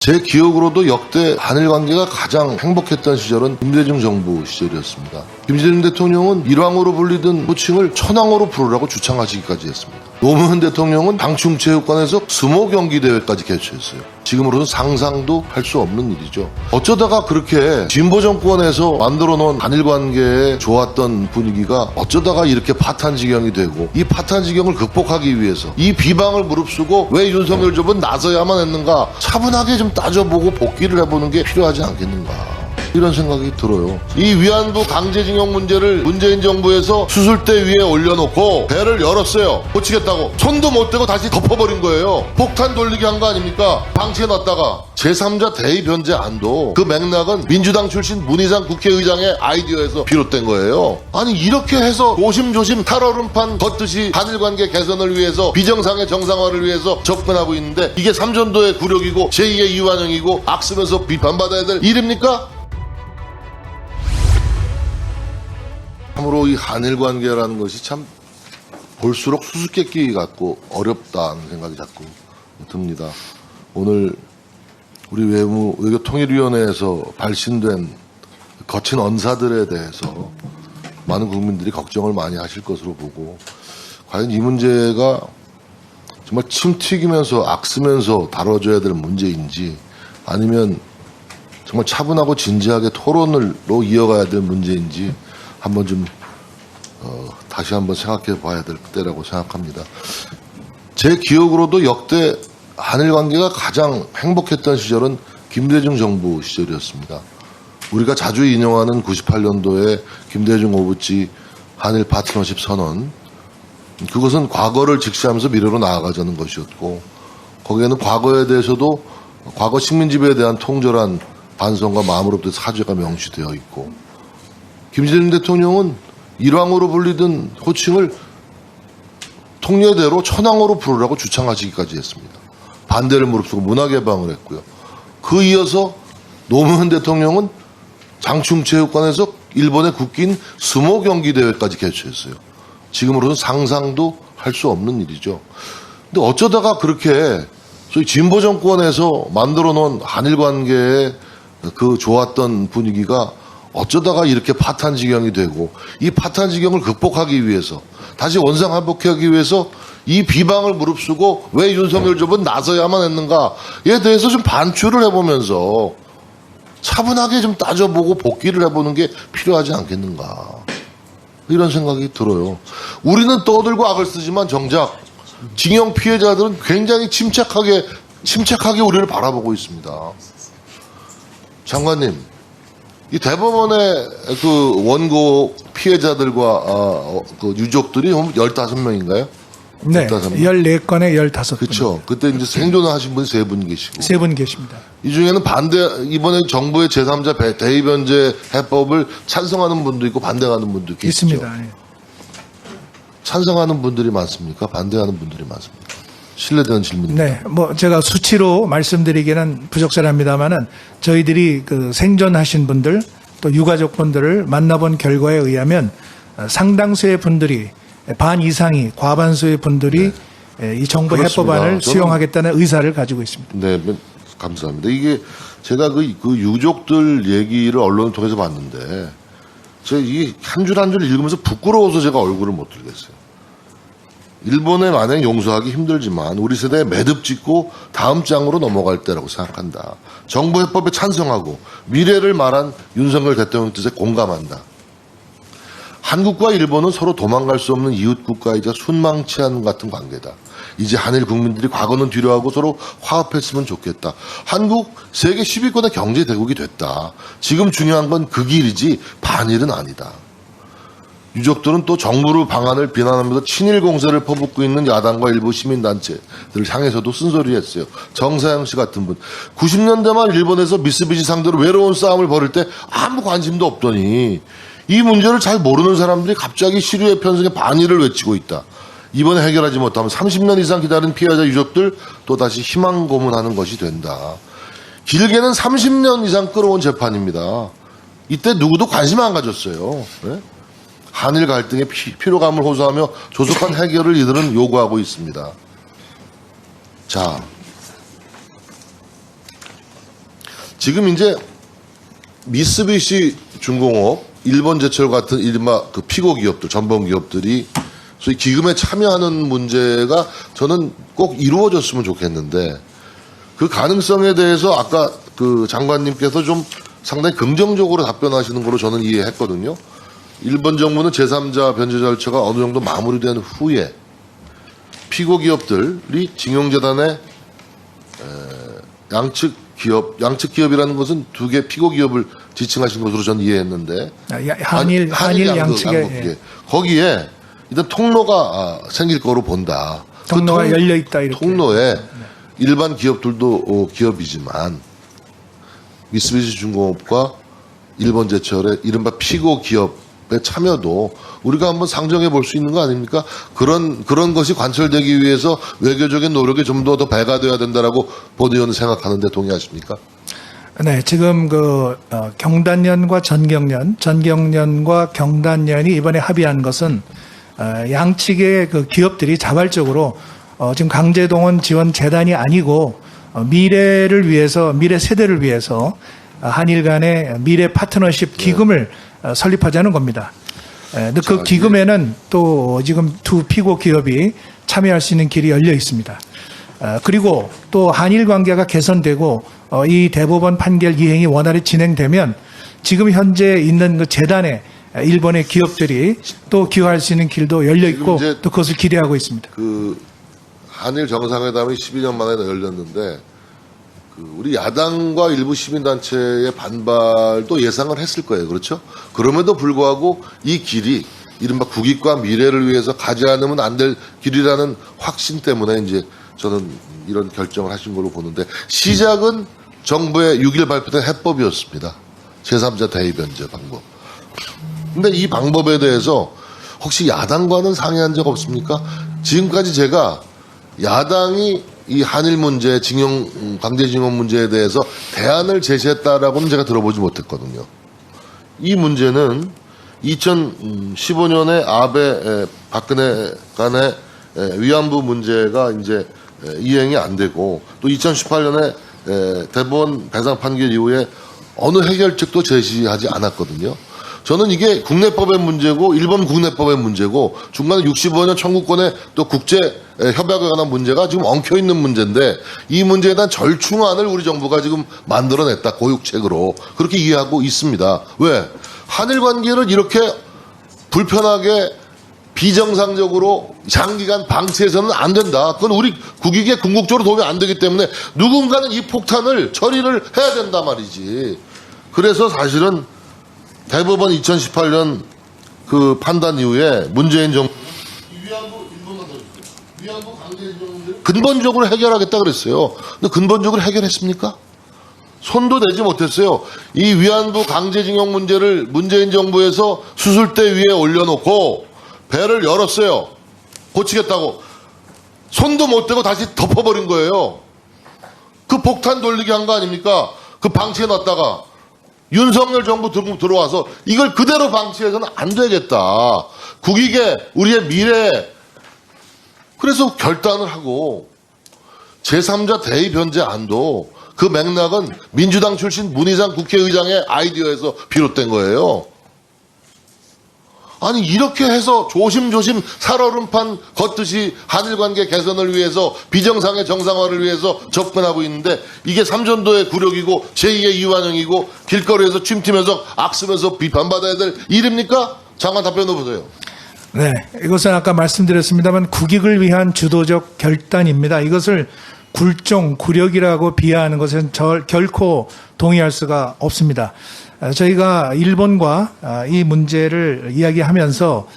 제 기억으로도 역대 한일 관계가 가장 행복했던 시절은 김대중 정부 시절이었습니다. 김대중 대통령은 일왕으로 불리던 호칭을 천왕으로 부르라고 주창하시기까지 했습니다. 노무현 대통령은 방충체육관에서 스모 경기 대회까지 개최했어요. 지금으로는 상상도 할 수 없는 일이죠. 어쩌다가 그렇게 진보 정권에서 만들어 놓은 한일 관계에 좋았던 분위기가 어쩌다가 이렇게 파탄 지경이 되고, 이 파탄 지경을 극복하기 위해서 이 비방을 무릅쓰고 왜 윤석열 정부는 나서야만 했는가, 차분하게 좀 따져보고 복귀를 해보는 게 필요하지 않겠는가, 이런 생각이 들어요. 이 위안부 강제징용 문제를 문재인 정부에서 수술대 위에 올려놓고 배를 열었어요. 고치겠다고. 손도 못 대고 다시 덮어버린 거예요. 폭탄 돌리게 한 거 아닙니까? 방치해 놨다가. 제3자 대의 변제안도 그 맥락은 민주당 출신 문희상 국회의장의 아이디어에서 비롯된 거예요. 아니, 이렇게 해서 조심조심 탈얼음판 걷듯이 한일관계 개선을 위해서, 비정상의 정상화를 위해서 접근하고 있는데, 이게 삼전도의 굴욕이고 제2의 이완영이고 악쓰면서 비판받아야 될 일입니까? 참으로 이 한일 관계라는 것이 참 볼수록 수수께끼 같고 어렵다는 생각이 자꾸 듭니다. 오늘 우리 외교통일위원회에서 발신된 거친 언사들에 대해서 많은 국민들이 걱정을 많이 하실 것으로 보고, 과연 이 문제가 정말 침 튀기면서 악쓰면서 다뤄져야 될 문제인지, 아니면 정말 차분하고 진지하게 토론으로 이어가야 될 문제인지 한번 좀 다시 한번 생각해 봐야 될 때라고 생각합니다. 제 기억으로도 역대 한일 관계가 가장 행복했던 시절은 김대중 정부 시절이었습니다. 우리가 자주 인용하는 98년도에 김대중 오부치 한일 파트너십 선언, 그것은 과거를 직시하면서 미래로 나아가자는 것이었고, 거기에는 과거에 대해서도 과거 식민지배에 대한 통절한 반성과 마음으로부터 사죄가 명시되어 있고, 김대중 대통령은 일왕으로 불리던 호칭을 통례대로 천왕으로 부르라고 주창하시기까지 했습니다. 반대를 무릅쓰고 문화개방을 했고요. 그 이어서 노무현 대통령은 장충체육관에서 일본의 국기인 스모 경기 대회까지 개최했어요. 지금으로는 상상도 할 수 없는 일이죠. 근데 어쩌다가 그렇게 소위 진보 정권에서 만들어 놓은 한일 관계에 그 좋았던 분위기가 어쩌다가 이렇게 파탄 지경이 되고, 이 파탄 지경을 극복하기 위해서, 다시 원상회복하기 위해서 이 비방을 무릅쓰고 왜 윤석열 정부는 나서야만 했는가에 대해서 좀 반추를 해보면서 차분하게 좀 따져보고 복귀를 해보는 게 필요하지 않겠는가, 이런 생각이 들어요. 우리는 떠들고 악을 쓰지만 정작 징용 피해자들은 굉장히 침착하게 우리를 바라보고 있습니다. 장관님, 이 대법원의 그 원고 피해자들과 그 유족들이 15명인가요? 네, 14건에 15분. 그렇죠. 그때 이제 생존을 하신 분이 3분 계시고. 3분 계십니다. 이 중에는 이번에 정부의 제3자 대의변제 해법을 찬성하는 분도 있고 반대하는 분도 계시죠. 있습니다. 네. 찬성하는 분들이 많습니까? 반대하는 분들이 많습니까? 신뢰되는 질문입니다. 네, 제가 수치로 말씀드리기는 부적절합니다만은 저희들이 그 생존하신 분들 또 유가족분들을 만나본 결과에 의하면 상당수의 분들이, 반 이상이, 과반수의 분들이 이 정부 그렇습니다. 해법안을 수용하겠다는 의사를 가지고 있습니다. 네, 감사합니다. 이게 제가 그 유족들 얘기를 언론을 통해서 봤는데, 제가 이 한 줄 한 줄 읽으면서 부끄러워서 제가 얼굴을 못 들겠어요. 일본에 만약 용서하기 힘들지만 우리 세대에 매듭 짓고 다음 장으로 넘어갈 때라고 생각한다. 정부 해법에 찬성하고 미래를 말한 윤석열 대통령 뜻에 공감한다. 한국과 일본은 서로 도망갈 수 없는 이웃 국가이자 순망치한 같은 관계다. 이제 한일 국민들이 과거는 뒤로하고 서로 화합했으면 좋겠다. 한국 세계 10위권의 경제 대국이 됐다. 지금 중요한 건 그 길이지 반일은 아니다. 유족들은 또 정부의 방안을 비난하면서 친일 공세를 퍼붓고 있는 야당과 일부 시민단체들을 향해서도 쓴소리했어요. 정사영 씨 같은 분. 90년대 말 일본에서 미쓰비시 상대로 외로운 싸움을 벌일 때 아무 관심도 없더니 이 문제를 잘 모르는 사람들이 갑자기 시류의 편성에 반일을 외치고 있다. 이번에 해결하지 못하면 30년 이상 기다린 피해자 유족들 또다시 희망 고문하는 것이 된다. 길게는 30년 이상 끌어온 재판입니다. 이때 누구도 관심 안 가졌어요. 네? 한일 갈등의 피로감을 호소하며 조속한 해결을 이들은 요구하고 있습니다. 자, 지금 이제 미쓰비시 중공업, 일본제철 같은 이른바 그 피고 기업들, 전범 기업들이 소위 기금에 참여하는 문제가 저는 꼭 이루어졌으면 좋겠는데 그 가능성에 대해서 아까 그 장관님께서 좀 상당히 긍정적으로 답변하시는 걸로 저는 이해했거든요. 일본 정부는 제3자 변제 절차가 어느 정도 마무리된 후에 피고 기업들이 징용재단에 양측 기업이라는 것은 두 개 피고 기업을 지칭하신 것으로 저는 이해했는데 한일 양측에 양극계. 거기에 일단 통로가 생길 거로 본다. 통로가 그 열려 있다 이렇게. 통로에 일반 기업들도 기업이지만 미쓰비시 중공업과 일본제철의 이른바 피고 기업의 참여도 우리가 한번 상정해 볼 수 있는 거 아닙니까? 그런 것이 관철되기 위해서 외교적인 노력이 좀 더 배가 돼야 된다라고 본 의원은 생각하는데 동의하십니까? 네, 지금 경단련과 전경련과 경단련이 이번에 합의한 것은 양측의 그 기업들이 자발적으로 지금 강제동원 지원 재단이 아니고 미래를 위해서 미래 세대를 위해서 한일 간의 미래 파트너십 기금을 설립하자는 겁니다. 근데 그 기금에는 또 지금 두 피고 기업이 참여할 수 있는 길이 열려 있습니다. 그리고 또 한일 관계가 개선되고 이 대법원 판결 이행이 원활히 진행되면 지금 현재 있는 그 재단에 일본의 기업들이 또 기여할 수 있는 길도 열려 있고 또 그것을 기대하고 있습니다. 그 한일 정상회담이 12년 만에 열렸는데 우리 야당과 일부 시민단체의 반발도 예상을 했을 거예요. 그렇죠? 그럼에도 불구하고 이 길이 이른바 국익과 미래를 위해서 가지 않으면 안 될 길이라는 확신 때문에 이제 저는 이런 결정을 하신 걸로 보는데 시작은 정부의 6일 발표된 해법이었습니다. 제3자 대의변제 방법. 근데 이 방법에 대해서 혹시 야당과는 상의한 적 없습니까? 지금까지 제가 야당이 이 한일 문제, 강제징용 문제에 대해서 대안을 제시했다라고는 제가 들어보지 못했거든요. 이 문제는 2015년에 아베, 박근혜 간의 위안부 문제가 이제 이행이 안 되고 또 2018년에 대법원 배상 판결 이후에 어느 해결책도 제시하지 않았거든요. 저는 이게 국내법의 문제고 일본 국내법의 문제고 중간에 65년 청구권의 또 국제 협약에 관한 문제가 지금 엉켜있는 문제인데 이 문제에 대한 절충안을 우리 정부가 지금 만들어냈다. 고육책으로. 그렇게 이해하고 있습니다. 왜? 한일 관계를 이렇게 불편하게 비정상적으로 장기간 방치해서는 안 된다. 그건 우리 국익에 궁극적으로 도움이 안 되기 때문에 누군가는 이 폭탄을 처리를 해야 된단 말이지. 그래서 사실은 대법원 2018년 그 판단 이후에 문재인 정부 위안부 강제징용 문제를 근본적으로 해결하겠다 그랬어요. 근데 근본적으로 해결했습니까? 손도 대지 못했어요. 이 위안부 강제징용 문제를 문재인 정부에서 수술대 위에 올려놓고 배를 열었어요. 고치겠다고. 손도 못 대고 다시 덮어버린 거예요. 그 폭탄 돌리기 한 거 아닙니까? 그 방치해놨다가 윤석열 정부 들어와서 이걸 그대로 방치해서는 안 되겠다. 국익에 우리의 미래. 그래서 결단을 하고 제3자 대의변제안도 그 맥락은 민주당 출신 문희상 국회의장의 아이디어에서 비롯된 거예요. 아니 이렇게 해서 조심조심 살얼음판 걷듯이 한일관계 개선을 위해서 비정상의 정상화를 위해서 접근하고 있는데 이게 삼전도의 굴욕이고 제2의 이완영이고 길거리에서 침튀면서 악쓰면서 비판받아야 될 일입니까? 장관 답변해 보세요. 네, 이것은 아까 말씀드렸습니다만 국익을 위한 주도적 결단입니다. 이것을 굴종, 굴욕이라고 비하하는 것은 결코 동의할 수가 없습니다. 저희가 일본과 이 문제를 이야기하면서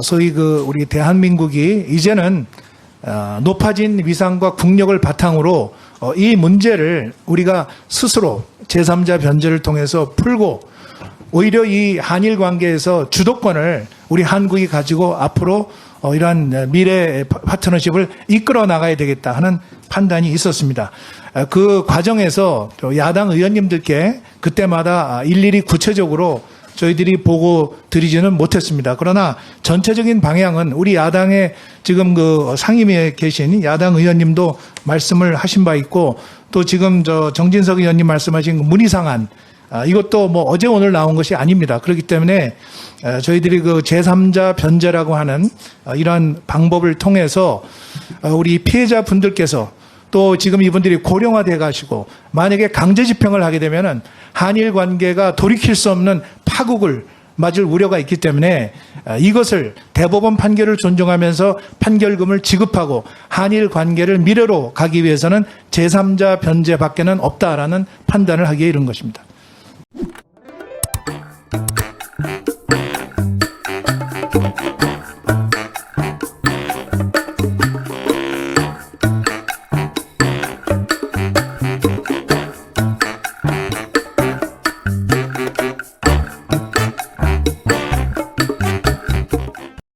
소위 우리 대한민국이 이제는 높아진 위상과 국력을 바탕으로 이 문제를 우리가 스스로 제3자 변제를 통해서 풀고 오히려 이 한일 관계에서 주도권을 우리 한국이 가지고 앞으로 이러한 미래 파트너십을 이끌어 나가야 되겠다 하는 판단이 있었습니다. 그 과정에서 야당 의원님들께 그때마다 일일이 구체적으로 저희들이 보고 드리지는 못했습니다. 그러나 전체적인 방향은 우리 야당의 지금 그 상임위에 계신 야당 의원님도 말씀을 하신 바 있고 또 지금 정진석 의원님 말씀하신 문희상안 이것도 뭐 어제 오늘 나온 것이 아닙니다. 그렇기 때문에 저희들이 그 제3자 변제라고 하는 이러한 방법을 통해서 우리 피해자 분들께서 또 지금 이분들이 고령화돼 가시고 만약에 강제 집행을 하게 되면은 한일 관계가 돌이킬 수 없는 파국을 맞을 우려가 있기 때문에 이것을 대법원 판결을 존중하면서 판결금을 지급하고 한일 관계를 미래로 가기 위해서는 제3자 변제밖에는 없다라는 판단을 하기에 이른 것입니다.